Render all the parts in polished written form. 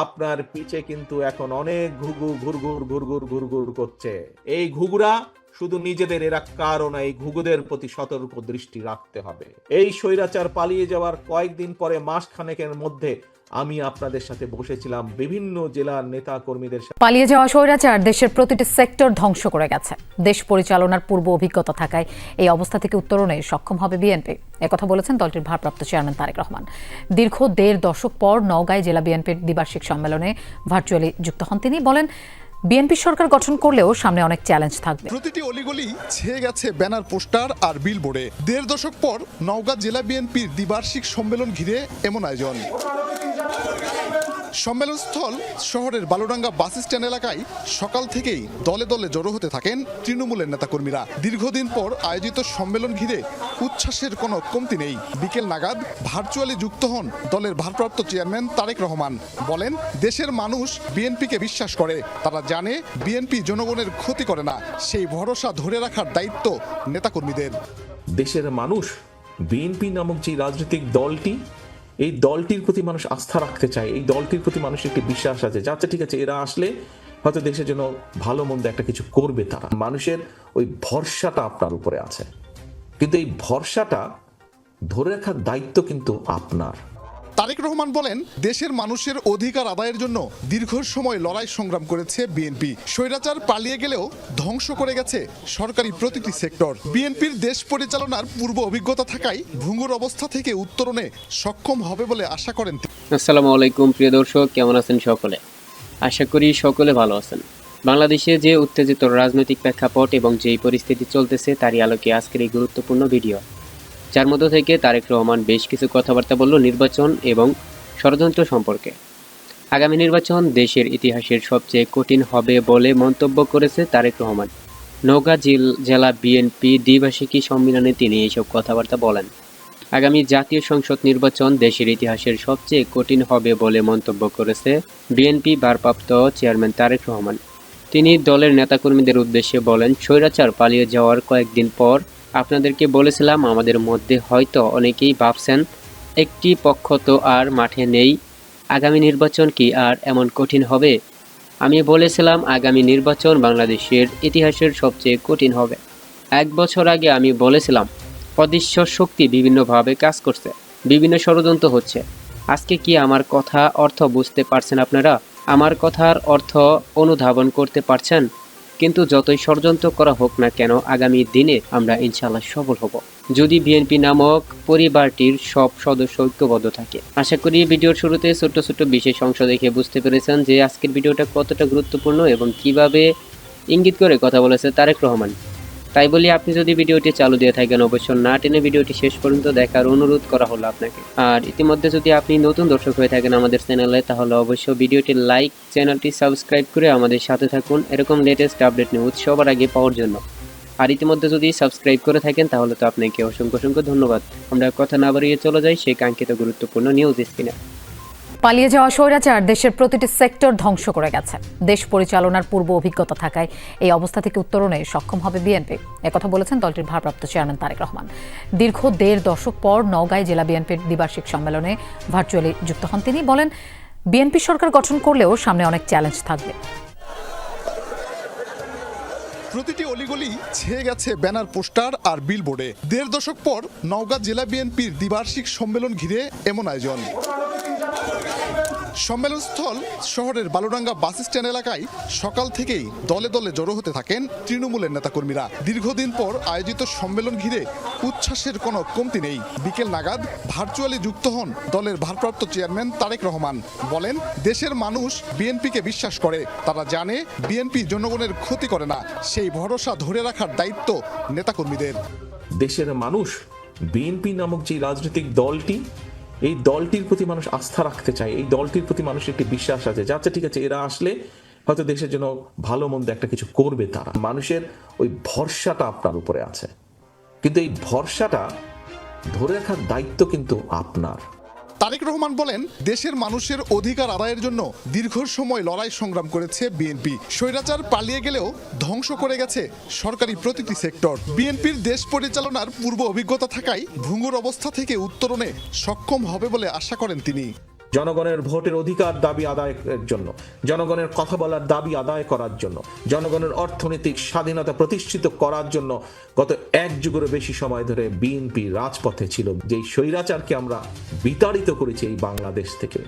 আপনার পিছে কিন্তু এখন অনেক ঘুঘু ঘুরঘুর ঘুরঘুর ঘুরঘুর করছে। এই ঘুঘুরা শুধু নিজেদের, এরা কারো না, এই ঘুঘুদের প্রতি সতর্ক দৃষ্টি রাখতে হবে। এই স্বৈরাচার পালিয়ে যাওয়ার কয়েকদিন পরে, মাস খানেকের মধ্যে আমি আপনাদের সাথে বসেছিলাম বিভিন্ন জেলার নেতা কর্মীদের সাথে। পালিয়ে যাওয়া স্বৈরাচার দেশের প্রতিটি সেক্টর ধ্বংস করে গেছে। দেশ পরিচালনার পূর্ব অভিজ্ঞতা থাকায় এই অবস্থা থেকে উত্তরণে সক্ষম হবে বিএনপি। একথা বলেছেন দলটির ভারপ্রাপ্ত চেয়ারম্যান তারেক রহমান। দীর্ঘ ১.৫ দশক পর নওগাঁয় জেলা বিএনপির দ্বিবার্ষিক সম্মেলনে ভার্চুয়ালি যুক্ত হন তিনি। বলেন, বিএনপি সরকার গঠন করলেও সামনে অনেক চ্যালেঞ্জ থাকবে। প্রতিটি অলিগলি ছেয়ে গেছে ব্যানার, পোস্টার আর বিলবোর্ডে। ১.৫ দশক পর নওগাঁ জেলা বিএনপির দ্বিবার্ষিক সম্মেলন ঘিরে এমন আয়োজন। সম্মেলনস্থল শহরের বালুডাঙ্গা বাস স্ট্যান্ড এলাকায় সকাল থেকেই দলে দলে জড়ো হতে থাকেন তৃণমূলের নেতাকর্মীরা। দীর্ঘদিন পর আয়োজিত সম্মেলন ঘিরে উচ্ছ্বাসের কোনো কমতি নেই। বিকেল নাগাদ ভার্চুয়ালি যুক্ত হন দলের ভারপ্রাপ্ত চেয়ারম্যান তারেক রহমান। বলেন, দেশের মানুষ বিএনপিকে বিশ্বাস করে, তারা জানে বিএনপি জনগণের ক্ষতি করে না। সেই ভরসা ধরে রাখার দায়িত্ব নেতাকর্মীদের। দেশের মানুষ বিএনপি নামক যে রাজনৈতিক দলটি, এই দলটির প্রতি মানুষ আস্থা রাখতে চায়, এই দলটির প্রতি মানুষের একটি বিশ্বাস আছে যে আচ্ছা ঠিক আছে, এরা আসলে হয়তো দেশের জন্য ভালো মন্দ একটা কিছু করবে। তারা মানুষের ওই ভরসাটা আপনার উপরে আছে, কিন্তু এই ভরসাটা ধরে রাখার দায়িত্ব কিন্তু আপনার। তারেক রহমান বলেন, দেশের মানুষের অধিকার আদায়ের জন্য দীর্ঘ সময় লড়াই সংগ্রাম করেছে বিএনপি। স্বৈরাচার পালিয়ে গেলেও ধ্বংস করে গেছে সরকারি প্রতিটি সেক্টর। বিএনপির দেশ পরিচালনার পূর্ব অভিজ্ঞতা থাকায় ভঙ্গুর অবস্থা থেকে উত্তরণে সক্ষম হবে বলে আশা করেন। আসসালামু আলাইকুম প্রিয় দর্শক, কেমন আছেন সকলে? আশা করি সকলে ভালো আছেন। বাংলাদেশে যে উত্তেজিত রাজনৈতিক প্রেক্ষাপট এবং যেই পরিস্থিতি চলতেছে তারই আলোকে আজকের এই গুরুত্বপূর্ণ ভিডিও, যার মধ্য থেকে তারেক রহমান বেশ কিছু কথাবার্তা বলল নির্বাচন এবং ষড়যন্ত্র সম্পর্কে। আগামী নির্বাচন দেশের ইতিহাসের সবচেয়ে কঠিন হবে বলে মন্তব্য করেছে তারেক রহমান। নওগাঁ জেলা বিএনপি দ্বিবার্ষিকী সম্মেলনে তিনি এইসব কথাবার্তা বলেন। আগামী জাতীয় সংসদ নির্বাচন দেশের ইতিহাসের সবচেয়ে কঠিন হবে বলে মন্তব্য করেছে বিএনপি ভারপ্রাপ্ত চেয়ারম্যান তারেক রহমান। তিনি দলের নেতাকর্মীদের উদ্দেশ্যে বলেন, স্বৈরাচার পালিয়ে যাওয়ার কয়েকদিন পর আপনাদেরকে বলেছিলাম আমাদের মধ্যে হয়তো অনেকেই ভাবছেন একটি পক্ষ তো আর মাঠে নেই, আগামী নির্বাচন কি আর এমন কঠিন হবে? আমি বলেছিলাম আগামী নির্বাচন বাংলাদেশের ইতিহাসের সবচেয়ে কঠিন হবে। 1 বছর আগে আমি বলেছিলাম অদৃশ্য শক্তি বিভিন্নভাবে কাজ করছে, বিভিন্ন ষড়যন্ত্র হচ্ছে। আজকে কি আমার কথা অর্থ বুঝতে পারছেন আপনারা? আমার কথার অর্থ অনুধাবন করতে পারছেন? কিন্তু যতই ষড়যন্ত্র করা হোক না কেন, আগামী দিনে আমরা ইনশাআল্লাহ সফল হব যদি বিএনপি নামক পরিবারটির সব সদস্য ঐক্যবদ্ধ থাকে। আশা করি ভিডিওর শুরুতে ছোট্ট ছোট্ট বিশেষ অংশ দেখে বুঝতে পেরেছেন যে আজকের ভিডিওটা কতটা গুরুত্বপূর্ণ এবং কিভাবে ইঙ্গিত করে কথা বলেছে তারেক রহমান। তাই বলি, আপনি যদি ভিডিওটি চালু দিয়ে থাকেন অবশ্যই না টেনে ভিডিওটি শেষ পর্যন্ত দেখার অনুরোধ করা হলো আপনাকে। আর ইতিমধ্যে যদি আপনি নতুন দর্শক হয়ে থাকেন আমাদের চ্যানেলে, তাহলে অবশ্যই ভিডিওটি লাইক, চ্যানেলটি সাবস্ক্রাইব করে আমাদের সাথে থাকুন এরকম লেটেস্ট আপডেট নিউজ সবার আগে পাওয়ার জন্য। আর ইতিমধ্যে যদি সাবস্ক্রাইব করে থাকেন তাহলে তো আপনাকে অসংখ্য অসংখ্য ধন্যবাদ। আমরা কথা না বাড়িয়ে চলে যাই সেই কাঙ্ক্ষিত গুরুত্বপূর্ণ নিউজ স্ক্রিনে। পালিয়ে যাওয়া স্বৈরাচার দেশের প্রতিটি সেক্টর ধ্বংস করে গেছে। দেশ পরিচালনার পূর্ব অভিজ্ঞতা থাকায় এই অবস্থা থেকে উত্তরণে সক্ষম হবে বিএনপি। একথা বলেছেন দলটির ভারপ্রাপ্ত চেয়ারম্যান তারেক রহমান। দীর্ঘ ১.৫ দশক পর নওগাঁয় জেলা বিএনপির দ্বিবার্ষিক সম্মেলনে ভার্চুয়ালি যুক্ত হন তিনি। বলেন, বিএনপি সরকার গঠন করলেও সামনে অনেক চ্যালেঞ্জ থাকবে। প্রতিটি অলিগলি ছেয়ে গেছে ব্যানার, পোস্টার আর বিলবোর্ডে। ১.৫ দশক পর নওগাঁ জেলা বিএনপির দ্বিবার্ষিক সম্মেলন ঘিরে এমন আয়োজন। সম্মেলনস্থল শহরের বালুডাঙ্গা বাস স্ট্যান্ড এলাকায় সকাল থেকেই দলে দলে জড়ো হতে থাকেন তৃণমূলের নেতাকর্মীরা। দীর্ঘদিন পর আয়োজিত সম্মেলন ঘিরে উচ্ছ্বাসের কোনো কমতি নেই। বিকেল নাগাদ ভার্চুয়ালি যুক্ত হন দলের ভারপ্রাপ্ত চেয়ারম্যান তারেক রহমান। বলেন, দেশের মানুষ বিএনপিকে বিশ্বাস করে, তারা জানে বিএনপি জনগণের ক্ষতি করে না। সেই ভরসা ধরে রাখার দায়িত্ব নেতাকর্মীদের। দেশের মানুষ বিএনপি নামক যে রাজনৈতিক দলটি, এই দলটির প্রতি মানুষ আস্থা রাখতে চায়, এই দলটির প্রতি মানুষের একটি বিশ্বাস আছে যে আচ্ছা ঠিক আছে, এরা আসলে হয়তো দেশের জন্য ভালো মন্দ একটা কিছু করবে। তারা মানুষের ওই ভরসাটা আপনার উপরে আছে, কিন্তু এই ভরসাটা ধরে রাখার দায়িত্ব কিন্তু আপনার। তারেক রহমান বলেন, দেশের মানুষের অধিকার আদায়ের জন্য দীর্ঘ সময় লড়াই সংগ্রাম করেছে বিএনপি। স্বৈরাচার পালিয়ে গেলেও ধ্বংস করে গেছে সরকারি প্রতিটি সেক্টর। বিএনপির দেশ পরিচালনার পূর্ব অভিজ্ঞতা থাকায় ভঙ্গুর অবস্থা থেকে উত্তরণে সক্ষম হবে বলে আশা করেন তিনি। জনগণের ভোটের অধিকার দাবি আদায়ের জন্য, জনগণের কথা বলার দাবি আদায় করার জন্য, জনগণের অর্থনৈতিক স্বাধীনতা প্রতিষ্ঠিত করার জন্য গত এক যুগেরও বেশি সময় ধরে বিএনপি রাজপথে ছিল। যেই স্বৈরাচারকে আমরা বিতাড়িত করেছি এই বাংলাদেশ থেকে,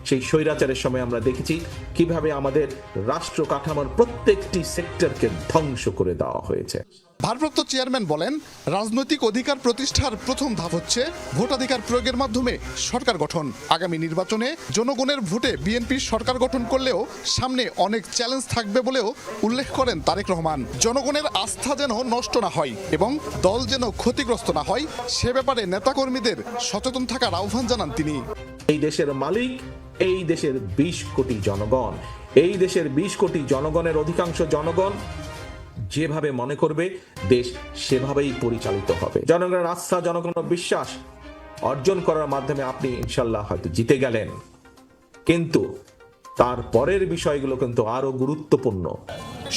সেই স্বৈরাচারের সময় আমরা দেখেছি কিভাবে আমাদের রাষ্ট্র কাঠামোর প্রত্যেকটি সেক্টরকে ধ্বংস করে দেওয়া হয়েছে। ভারপ্রাপ্ত চেয়ারম্যান বলেন, রাজনৈতিক অধিকার প্রতিষ্ঠার প্রথম ধাপ হচ্ছে ভোটাধিকার প্রয়োগের মাধ্যমে সরকার গঠন। আগামী নির্বাচনে জনগণের ভোটে বিএনপি সরকার গঠন করলেও সামনে অনেক চ্যালেঞ্জ থাকবে বলেও উল্লেখ করেন তারেক রহমান। জনগণের আস্থা যেন নষ্ট না হয় এবং দল যেন ক্ষতিগ্রস্ত না হয়, সে ব্যাপারে নেতাকর্মীদের সচেতন থাকার আহ্বান জানান তিনি। এই দেশের মালিক এই দেশের 20 কোটি জনগণ। এই দেশের 20 কোটি জনগণের অধিকাংশ জনগণ যেভাবে মনে করবে দেশ সেভাবেই পরিচালিত হবে। জনগণের আস্থা, জনগণের বিশ্বাস অর্জন করার মাধ্যমে আপনি ইনশাল্লাহ হয়তো জিতে গেলেন, কিন্তু তার পরের বিষয়গুলো কিন্তু আরো গুরুত্বপূর্ণ।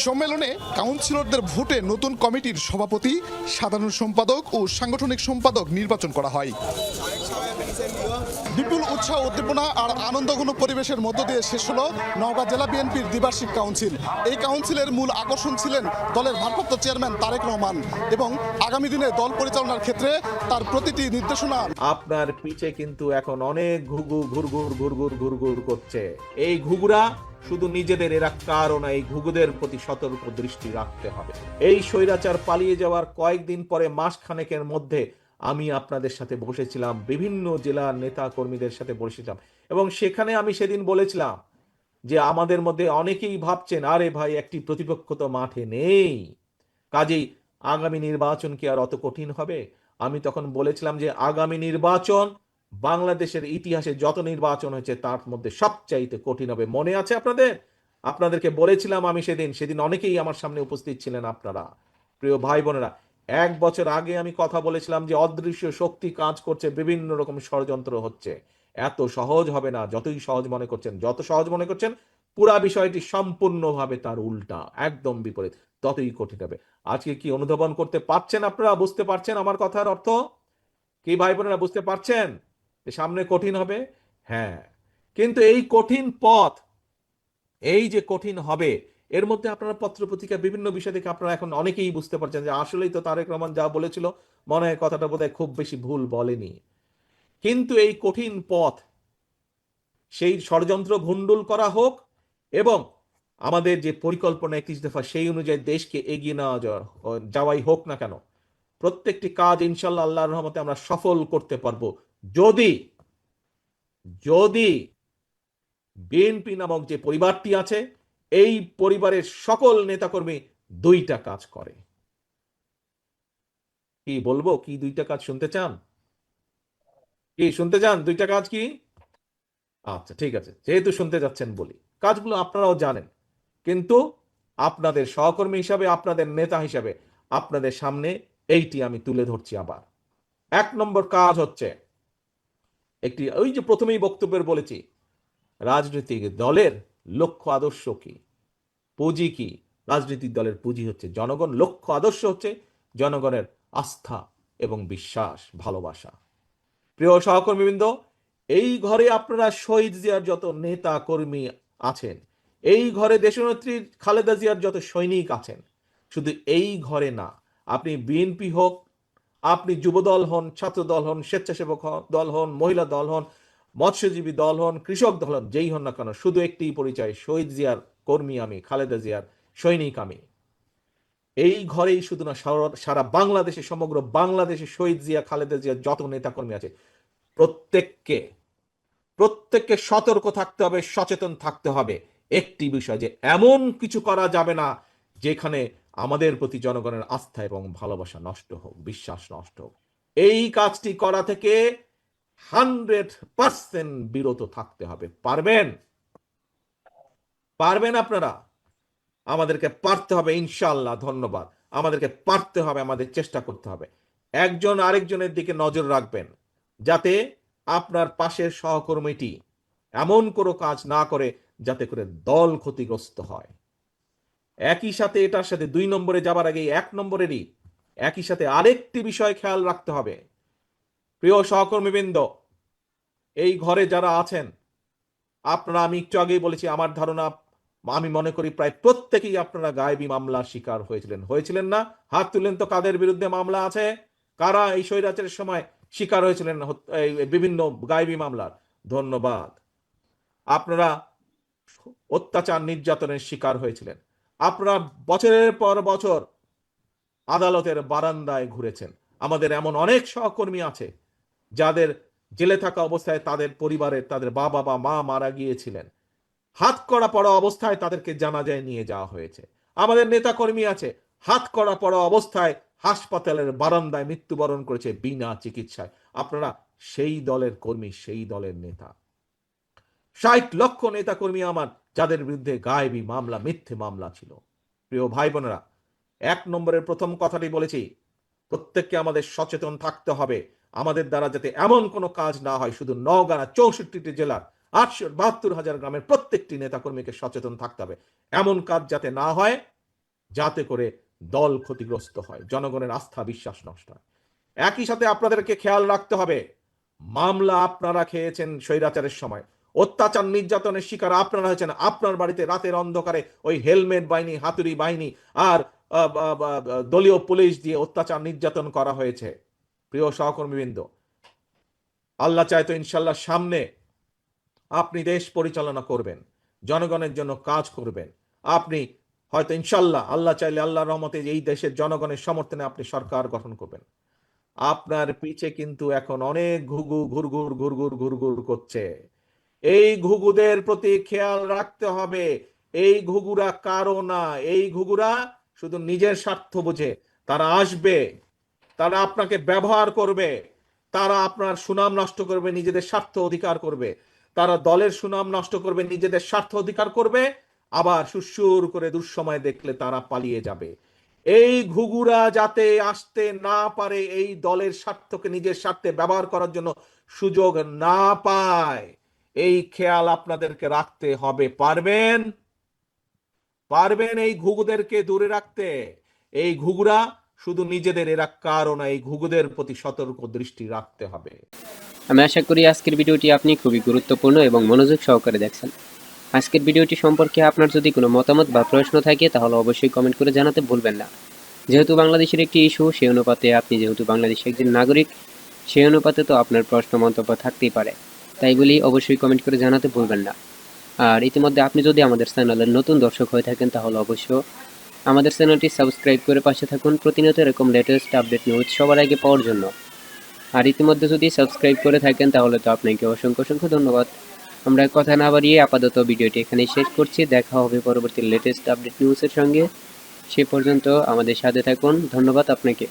সম্মেলনে কাউন্সিলরদের ভোটে নতুন কমিটির সভাপতি, সাধারণ সম্পাদক ও সাংগঠনিক সম্পাদক নির্বাচন করা হয়। বিপুল উৎসাহ, উদ্দীপনা আর আনন্দঘন পরিবেশের মধ্য দিয়ে শেষ হলো নওগাঁ জেলা বিএনপির দ্বিবার্ষিক কাউন্সিল। এই কাউন্সিলের মূল আকর্ষণ ছিলেন দলের ভারপ্রাপ্ত চেয়ারম্যান তারেক রহমান এবং আগামী দিনে দল পরিচালনার ক্ষেত্রে তার প্রতিটি নির্দেশনা। আপনার পিছে কিন্তু এখন অনেক ঘুরঘুর করছে। এই ঘুঘুরা শুধু নিজেদের, এরা কারণ এই ঘুঘুদের প্রতি সতর্ক দৃষ্টি রাখতে হবে। এই স্বৈরাচার পালিয়ে যাওয়ার কয়েকদিন পরে, মাস খানেকের মধ্যে আমি আপনাদের সাথে বসেছিলাম, বিভিন্ন জেলার নেতা কর্মীদের সাথে বসেছিলাম এবং সেখানে আমি সেদিন বলেছিলাম যে আমাদের মধ্যে অনেকেই ভাবছেন, আরে ভাই একটি প্রতিপক্ষ তো মাঠে নেই, কাজেই আগামী নির্বাচন কি আর অত কঠিন হবে? আমি তখন বলেছিলাম যে আগামী নির্বাচন বাংলাদেশের ইতিহাসে যত নির্বাচন হয়েছে তার মধ্যে সবচাইতে কঠিন হবে। মনে আছে আপনাদের? আপনাদেরকে বলেছিলাম আমি সেদিন অনেকেই আমার সামনে উপস্থিত ছিলেন আপনারা, প্রিয় ভাই বোনেরা। 1 বছর আগে আমি কথা বলেছিলাম যে অদৃশ্য শক্তি কাজ করছে, বিভিন্ন রকম ষড়যন্ত্র হচ্ছে, এত সহজ হবে না। যতই সহজ মনে করছেন, যত সহজ মনে করছেন, পুরা বিষয়টি সম্পূর্ণভাবে তার উল্টা, একদম বিপরীত, ততই কঠিন হবে। আজকে কি অনুধাবন করতে পারছেন আপনারা? বুঝতে পারছেন আমার কথার অর্থ কি ভাই বোনেরা? বুঝতে পারছেন যে সামনে কঠিন হবে? হ্যাঁ, কিন্তু এই কঠিন পথ, এই যে কঠিন হবে, এর মধ্যে আপনারা পত্রপত্রিকা বিভিন্ন বিষয় থেকে আপনারা এখন অনেকেই বুঝতে পারছেন যে আসলেই তো তারেক রহমান যা বলেছিল, মনে হয় কথাটা বোধহয় খুব বেশি ভুল বলেনি। কিন্তু এই কঠিন পথ, সেই ষড়যন্ত্র ভণ্ডুল করা হোক এবং আমাদের যে পরিকল্পনা 21 দফা, সেই অনুযায়ী দেশকে এগিয়ে নেওয়া যাওয়াই হোক না কেন, প্রত্যেকটি কাজ ইনশাল্লাহ আল্লাহর রহমতে আমরা সফল করতে পারবো যদি বিএনপি নামক যে পরিবারটি আছে, এই পরিবারের সকল নেতাকর্মী 2টা কাজ করে। কি বলবো? কি 2টা কাজ শুনতে চান? কি শুনতে চান? 2টা কাজ কি? আচ্ছা ঠিক আছে, যেহেতু শুনতে যাচ্ছেন বলি। কাজগুলো আপনারাও জানেন, কিন্তু আপনাদের সহকর্মী হিসাবে, আপনাদের নেতা হিসাবে আপনাদের সামনে এইটি আমি তুলে ধরছি আবার। 1 নম্বর কাজ হচ্ছে, ওই যে প্রথমেই বক্তব্যের বলেছি, রাজনৈতিক দলের লক্ষ্য আদর্শ কি, পুঁজি কি? রাজনৈতিক দলের পুঁজি হচ্ছে জনগণ, লক্ষ্য আদর্শ হচ্ছে জনগণের আস্থা এবং বিশ্বাস, ভালোবাসা। প্রিয় সহকর্মীবৃন্দ, এই ঘরে আপনারা শহীদ জিয়ার যত নেতা কর্মী আছেন, এই ঘরে দেশনেত্রী খালেদা জিয়ার যত সৈনিক আছেন, শুধু এই ঘরে না, আপনি বিএনপি হোক, আপনি যুবদল হন, ছাত্র দল হন, স্বেচ্ছাসেবক দল হন, মহিলা দল হন, মৎস্যজীবী দল হন, কৃষক দল হন, যেই হন না কেন, শুধু একটি পরিচয়, শহীদ জিয়ার কর্মী আমি, খালেদা জিয়ার সৈনিক আমি। এই ঘরেই শুধু না, সারা বাংলাদেশে, সমগ্র বাংলাদেশে শহীদ জিয়া, খালেদা জিয়ার যত নেতা কর্মী আছে, প্রত্যেককে সতর্ক থাকতে হবে, সচেতন থাকতে হবে একটি বিষয়, যে এমন কিছু করা যাবে না যেখানে আমাদের প্রতি জনগণের আস্থা এবং ভালোবাসা নষ্ট হোক, বিশ্বাস নষ্ট হোক। এই কাজটি করা থেকে 100% বিরত থাকতে হবে। পারবেন আপনারা? আমাদেরকে পারতে হবে ইনশাআল্লাহ। ধন্যবাদ। আমাদেরকে পারতে হবে, আমাদের চেষ্টা করতে হবে। একজন আরেকজনের দিকে নজর রাখবেন যাতে আপনার পাশের সহকর্মীটি এমন কোনো কাজ না করে যাতে করে দল ক্ষতিগ্রস্ত হয়। একই সাথে, এটার সাথে 2 নম্বরে যাবার আগে 1 নম্বরেরই একই সাথে আরেকটি বিষয় খেয়াল রাখতে হবে। প্রিয় সহকর্মীবৃন্দ, এই ঘরে যারা আছেন, আপনারা, আমি একটু আগেই বলেছি, আমার ধারণা, আমি মনে করি প্রায় প্রত্যেকেই আপনারা গায়েবী মামলার শিকার হয়েছিলেন না? হাত তুলেন তো কাদের বিরুদ্ধে মামলা আছে, কারা এই স্বৈরাচারের সময় শিকার হয়েছিলেন এই বিভিন্ন গায়েবী মামলার। ধন্যবাদ। আপনারা অত্যাচার নির্যাতনের শিকার হয়েছিলেন, আপনারা বছরের পর বছর আদালতের বারান্দায় ঘুরেছেন। আমাদের এমন অনেক সহকর্মী আছে যাদের জেলে থাকা অবস্থায় তাদের পরিবারের, তাদের বাবা বা মা মারা গিয়েছিলেন, হাত করা পড়া অবস্থায় তাদেরকে জানাজায় নিয়ে যাওয়া হয়েছে। আমাদের নেতা কর্মী আছে হাত করা পড়া অবস্থায় হাসপাতালের বারান্দায় মৃত্যুবরণ করেছে বিনা চিকিৎসায়। আপনারা সেই দলের কর্মী, সেই দলের নেতা। 60 লক্ষ নেতা কর্মী আমার, যাদের বিরুদ্ধে গায়েবী মামলা, মিথ্যে মামলা ছিল। প্রিয় ভাই বোনেরা, 1 নম্বরের প্রথম কথাটি বলেছি, প্রত্যেককে আমাদের সচেতন থাকতে হবে। আমাদের দ্বারা যাতে এমন কোনো কাজ না হয়, শুধু নওগাঁ 64টি জেলার 872,000 গ্রামের প্রত্যেকটি নেতাকর্মীকে সচেতন থাকতে হবে। এমন কাজ যাতে না হয়, যাতে করে দল ক্ষতিগ্রস্ত হয়, জনগণের আস্থা বিশ্বাস নষ্ট হয়। একই সাথে আপনাদেরকে খেয়াল রাখতে হবে, মামলা আপনারা খেয়েছেন স্বৈরাচারের সময়, অত্যাচার নির্যাতনের শিকার আপনারা হয়েছেন। আপনার বাড়িতে রাতের অন্ধকারে ওই হেলমেট বাহিনী, হাতুড়ি বাহিনী আর দলীয় পুলিশ দিয়ে অত্যাচার নির্যাতন করা হয়েছে। প্রিয় সহকর্মীবৃন্দ, আল্লাহ চায় তো ইনশাল্লাহ সামনে আপনি দেশ পরিচালনা করবেন, জনগণের জন্য কাজ করবেন। আপনি হয়তো ইনশাল্লাহ, আল্লাহ চাইলে, আল্লাহর রহমতে এই দেশের জনগণের সমর্থনে আপনি সরকার গঠন করবেন। আপনার পিছে কিন্তু এখন অনেক ঘুঘু ঘুরঘুর ঘুরঘুর ঘুরঘুর করছে। এই ঘুঘুদের প্রতি খেয়াল রাখতে হবে। এই ঘুঘুরা কারো না, এই ঘুঘুরা শুধু নিজের স্বার্থ বুঝে। তারা আসবে, তারা আপনাকে ব্যবহার করবে, তারা আপনার সুনাম নষ্ট করবে, নিজেদের স্বার্থ অধিকার করবে। তারা দলের সুনাম নষ্ট করবে, নিজেদের স্বার্থ অধিকার করবে, আবার সুসুর করে দুঃসময় দেখলে তারা পালিয়ে যাবে। এই ঘুঘুরা যাতে আসতে না পারে, এই দলের স্বার্থকে নিজের স্বার্থে ব্যবহার করার জন্য সুযোগ না পায়, এই খেয়াল আপনাদেরকে রাখতে হবে। পারবেন এই ঘুঘুদেরকে দূরে রাখতে? এই ঘুঘুরা শুধু নিজেদের, এরা কারণ এই ঘুঘুদের প্রতি সতর্ক দৃষ্টি রাখতে হবে। আমি আশা করি আজকের ভিডিওটি আপনি খুবই গুরুত্বপূর্ণ এবং মনোযোগ সহকারে দেখছেন। আজকের ভিডিওটি সম্পর্কে আপনার যদি কোনো মতামত বা প্রশ্ন থাকে তাহলে অবশ্যই কমেন্ট করে জানাতে ভুলবেন না। যেহেতু বাংলাদেশের একটি ইস্যু, সেই অনুপাতে আপনি যেহেতু বাংলাদেশের একজন নাগরিক, সেই অনুপাতে তো আপনার প্রশ্ন মন্তব্য থাকতেই পারে। তাই বলি অবশ্যই কমেন্ট করে জানাতে ভুলবেন না। আর ইতিমধ্যে আপনি যদি আমাদের চ্যানেলের নতুন দর্শক হয়ে থাকেন তাহলে অবশ্যই আমাদের চ্যানেলটি সাবস্ক্রাইব করে পাশে থাকুন, প্রতিনিয়ত এরকম লেটেস্ট আপডেট নিউজ সবার আগে পাওয়ার জন্য। আর ইতিমধ্যে যদি সাবস্ক্রাইব করে থাকেন তাহলে তো আপনাকে অসংখ্য ধন্যবাদ। আমরা কথা না বাড়িয়ে আপাতত ভিডিওটি এখানেই শেষ করছি। দেখা হবে পরবর্তী লেটেস্ট আপডেট নিউজের সঙ্গে। সে পর্যন্ত আমাদের সাথে থাকুন। ধন্যবাদ আপনাকে।